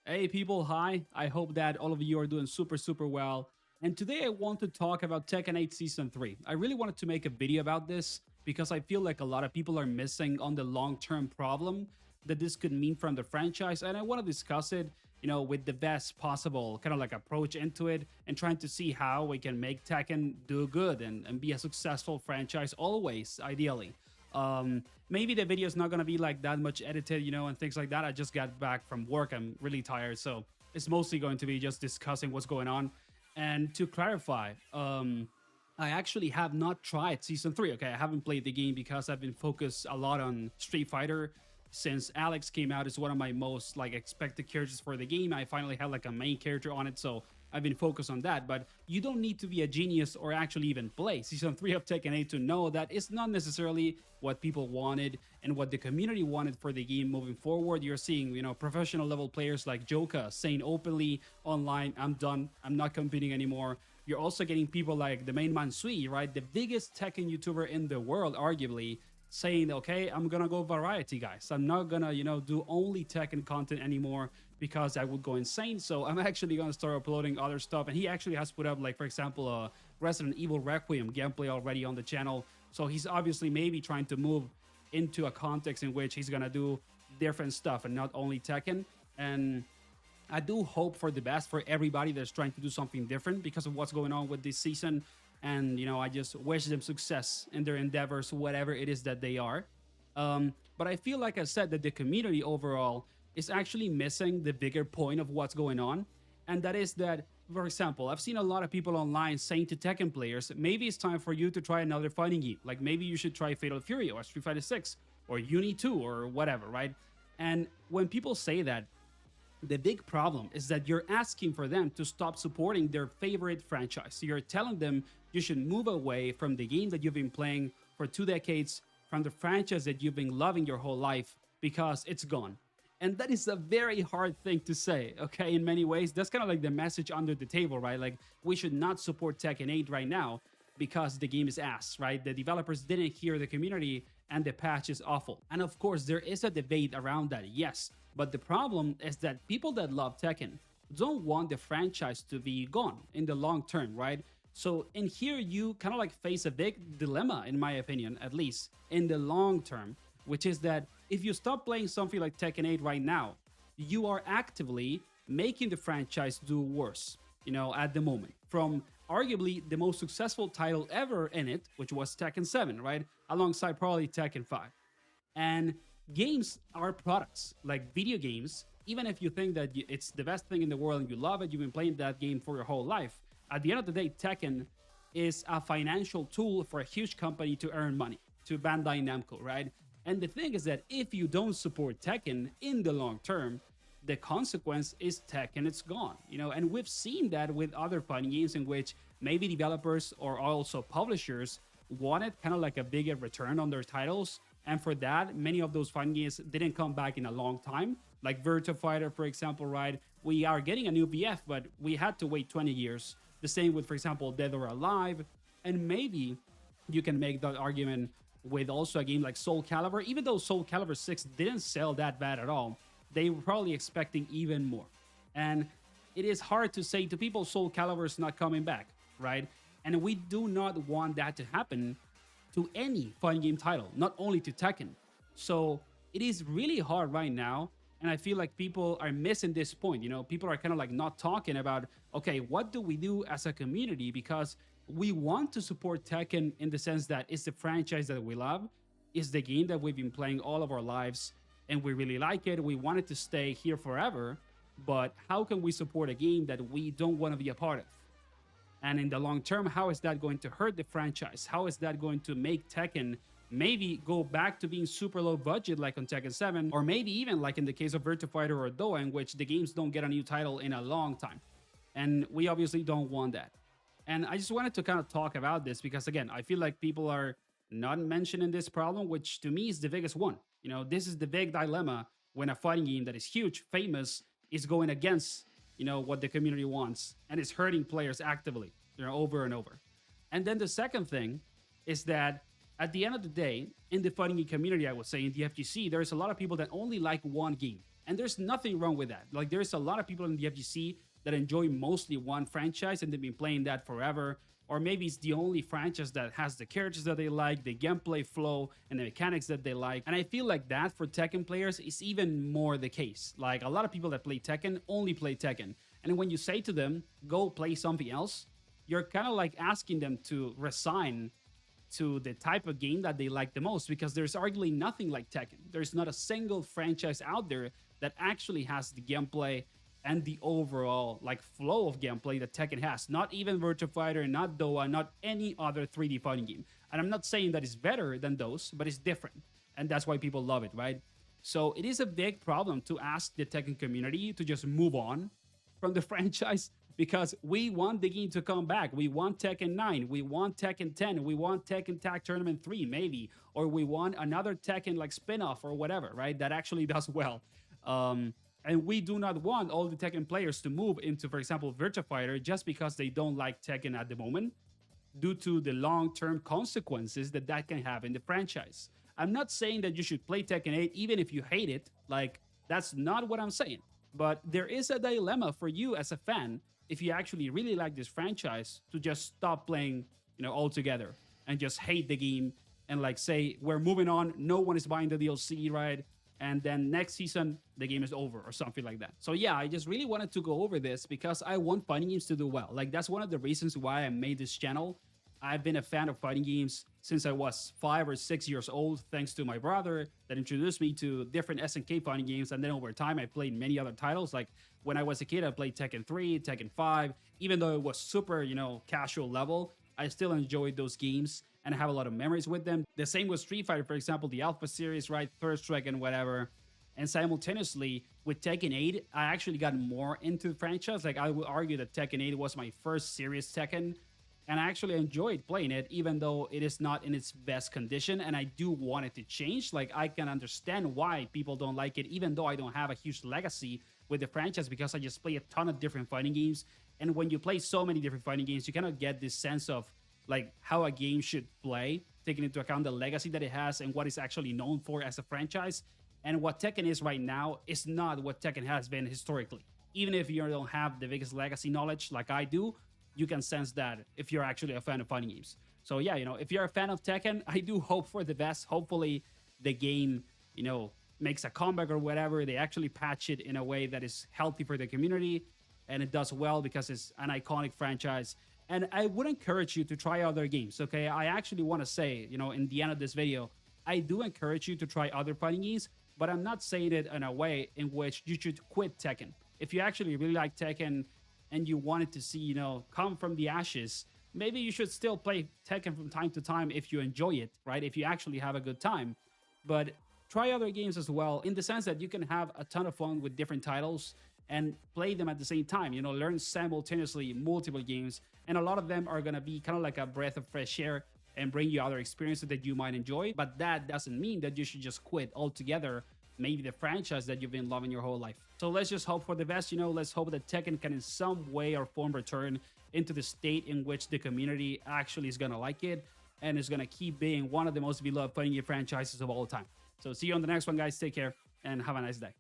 Hey people, hi. I hope that all of you are doing super well. And today I want to talk about Tekken 8 Season 3. I really wanted to make a video about this because I feel like a lot of people are missing on the long-term problem that this could mean from the franchise, and I want to discuss it, with the best possible kind of like approach into it and trying to see how we can make Tekken do good and be a successful franchise always, ideally. Maybe the video is not gonna be like that much edited, and things like that. I just got back from work. I'm really tired, so it's mostly going to be just discussing what's going on. And to clarify, I actually have not tried season three. Okay, I haven't played the game because I've been focused a lot on Street Fighter. Since Alex came out, it's one of my most like expected characters for the game. I finally have like a main character on it, so I've been focused on that. But you don't need to be a genius or actually even play season 3 of Tekken 8 to know that it's not necessarily what people wanted and what the community wanted for the game moving forward. You're seeing, professional level players like Joka saying openly online, I'm done, I'm not competing anymore. You're also getting people like the main man Sui, right? The biggest Tekken YouTuber in the world, arguably, saying, okay, I'm gonna go variety, guys. I'm not gonna, do only Tekken content anymore because I would go insane. So I'm actually gonna start uploading other stuff. And he actually has put up, like, for example, a Resident Evil Requiem gameplay already on the channel. So he's obviously maybe trying to move into a context in which he's gonna do different stuff and not only Tekken. And I do hope for the best for everybody that's trying to do something different because of what's going on with this season. And, I just wish them success in their endeavors, whatever it is that they are. But I feel like I said that the community overall is actually missing the bigger point of what's going on. And that is that, for example, I've seen a lot of people online saying to Tekken players, maybe it's time for you to try another fighting game. Like maybe you should try Fatal Fury or Street Fighter 6 or Uni 2 or whatever, right? And when people say that, the big problem is that you're asking for them to stop supporting their favorite franchise. So you're telling them you should move away from the game that you've been playing for 2 decades, from the franchise that you've been loving your whole life, because it's gone. And that is a very hard thing to say, okay, in many ways. That's kind of like the message under the table, right? Like, we should not support Tekken 8 right now because the game is ass, right? The developers didn't hear the community and the patch is awful. And of course, there is a debate around that, yes. But the problem is that people that love Tekken don't want the franchise to be gone in the long term, right? So in here, you kind of like face a big dilemma, in my opinion, at least in the long term, which is that if you stop playing something like Tekken 8 right now, you are actively making the franchise do worse, at the moment. From arguably the most successful title ever in it, which was Tekken 7, right? Alongside probably Tekken 5. And games are products, like video games. Even if you think that it's the best thing in the world and you love it, you've been playing that game for your whole life, at the end of the day, Tekken is a financial tool for a huge company to earn money, to Bandai Namco, right? And the thing is that if you don't support Tekken in the long term, the consequence is Tekken, it's gone, and we've seen that with other fighting games in which maybe developers or also publishers wanted kind of like a bigger return on their titles. And for that, many of those fighting games didn't come back in a long time. Like Virtua Fighter, for example, right? We are getting a new VF, but we had to wait 20 years. The same with, for example, Dead or Alive. And maybe you can make that argument with also a game like Soul Calibur. Even though Soul Calibur 6 didn't sell that bad at all, they were probably expecting even more. And it is hard to say to people Soul Calibur is not coming back, right? And we do not want that to happen to any fighting game title, not only to Tekken. So it is really hard right now, and I feel like people are missing this point. People are kind of like not talking about, okay, what do we do as a community? Because we want to support Tekken in the sense that it's the franchise that we love, it's the game that we've been playing all of our lives, and we really like it. We want it to stay here forever, but how can we support a game that we don't want to be a part of? And in the long term, how is that going to hurt the franchise? How is that going to make Tekken maybe go back to being super low budget like on Tekken 7, or maybe even like in the case of Virtua Fighter or Doa, in which the games don't get a new title in a long time? And we obviously don't want that. And I just wanted to kind of talk about this because, again, I feel like people are not mentioning this problem, which to me is the biggest one. This is the big dilemma when a fighting game that is huge, famous, is going against what the community wants, and it's hurting players actively, over and over. And then the second thing is that at the end of the day, in the fighting game community, I would say in the FGC, there's a lot of people that only like one game. And there's nothing wrong with that. Like, there's a lot of people in the FGC that enjoy mostly one franchise and they've been playing that forever. Or maybe it's the only franchise that has the characters that they like, the gameplay flow, and the mechanics that they like. And I feel like that for Tekken players is even more the case. Like, a lot of people that play Tekken only play Tekken. And when you say to them, go play something else, you're kind of like asking them to resign to the type of game that they like the most, because there's arguably nothing like Tekken. There's not a single franchise out there that actually has the gameplay and the overall like flow of gameplay that Tekken has. Not even Virtua Fighter, not Doa, not any other 3D fighting game. And I'm not saying that it's better than those, but it's different. And that's why people love it, right? So it is a big problem to ask the Tekken community to just move on from the franchise, because we want the game to come back. We want Tekken 9, we want Tekken 10, we want Tekken Tag Tournament 3 maybe, or we want another Tekken like spin-off or whatever, right? That actually does well. And we do not want all the Tekken players to move into, for example, Virtua Fighter just because they don't like Tekken at the moment, due to the long-term consequences that that can have in the franchise. I'm not saying that you should play Tekken 8 even if you hate it. Like, that's not what I'm saying. But there is a dilemma for you as a fan, if you actually really like this franchise, to just stop playing, altogether and just hate the game and like say, we're moving on, no one is buying the DLC, right? And then next season, the game is over or something like that. So yeah, I just really wanted to go over this because I want fighting games to do well. Like, that's one of the reasons why I made this channel. I've been a fan of fighting games since I was 5 or 6 years old, thanks to my brother that introduced me to different SNK fighting games. And then over time, I played many other titles. Like, when I was a kid, I played Tekken 3, Tekken 5. Even though it was super, casual level, I still enjoyed those games and I have a lot of memories with them. The same with Street Fighter, for example, the Alpha series, right? Third Strike and whatever. And simultaneously, with Tekken 8, I actually got more into the franchise. Like, I would argue that Tekken 8 was my first serious Tekken. And I actually enjoyed playing it, even though it is not in its best condition. And I do want it to change. Like, I can understand why people don't like it, even though I don't have a huge legacy with the franchise, because I just play a ton of different fighting games. And when you play so many different fighting games, you kind of get this sense of like how a game should play, taking into account the legacy that it has and what it's actually known for as a franchise. And what Tekken is right now is not what Tekken has been historically. Even if you don't have the biggest legacy knowledge like I do, you can sense that if you're actually a fan of fighting games. So yeah, if you're a fan of Tekken, I do hope for the best. Hopefully the game, makes a comeback or whatever. They actually patch it in a way that is healthy for the community and it does well because it's an iconic franchise. And I would encourage you to try other games, okay? I actually want to say, in the end of this video, I do encourage you to try other fighting games, but I'm not saying it in a way in which you should quit Tekken. If you actually really like Tekken and you wanted to see, come from the ashes, maybe you should still play Tekken from time to time if you enjoy it, right? If you actually have a good time. But try other games as well, in the sense that you can have a ton of fun with different titles and play them at the same time, learn simultaneously multiple games. And a lot of them are going to be kind of like a breath of fresh air and bring you other experiences that you might enjoy. But that doesn't mean that you should just quit altogether, maybe the franchise that you've been loving your whole life. So let's just hope for the best, let's hope that Tekken can in some way or form return into the state in which the community actually is going to like it and is going to keep being one of the most beloved fighting game franchises of all time. So see you on the next one, guys. Take care and have a nice day.